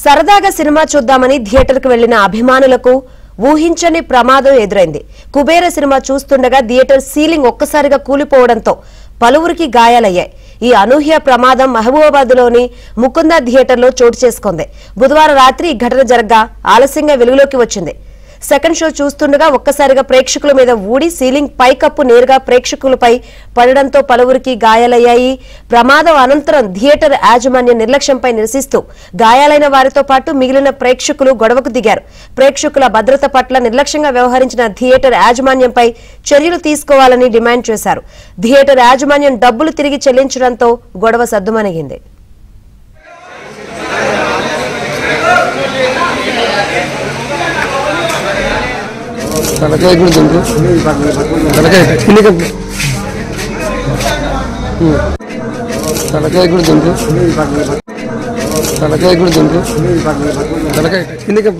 సరదాగా సినిమా చూద్దామని థియేటర్కు వెళ్లిన అభిమానులకు ఊహించని ప్రమాదం ఎదురైంది. కుబేర సినిమా చూస్తుండగా థియేటర్ సీలింగ్ ఒక్కసారిగా కూలిపోవడంతో పలువురికి గాయాలయ్యాయి. ఈ అనూహ్య ప్రమాదం మహబూబాబాద్లోని ముకుంద థియేటర్లో చోటు చేసుకుంది. బుధవారం రాత్రి ఈ ఘటన జరగ్గా ఆలస్యంగా వెలుగులోకి వచ్చింది. సెకండ్ షో చూస్తుండగా ఒక్కసారిగా ప్రేక్షకుల మీద ఊడి సీలింగ్ పైకప్పు నేరుగా ప్రేక్షకులపై పడడంతో పలువురికి గాయాలయ్యాయి. ప్రమాదం అనంతరం థియేటర్ యాజమాన్య నిర్లక్ష్యంపై నిరసిస్తూ గాయాలైన వారితో పాటు మిగిలిన ప్రేక్షకులు గొడవకు దిగారు. ప్రేక్షకుల భద్రత పట్ల నిర్లక్ష్యంగా వ్యవహరించిన థియేటర్ యాజమాన్యంపై చర్యలు తీసుకోవాలని డిమాండ్ చేశారు. థియేటర్ యాజమాన్యం డబ్బులు తిరిగి చెల్లించడంతో గొడవ సద్దుమణిగింది. తలకాయ కూడా తింటు తలకాయ కూడా తింటు తలకాయ కూడా తింటు తలకాయ కిందికి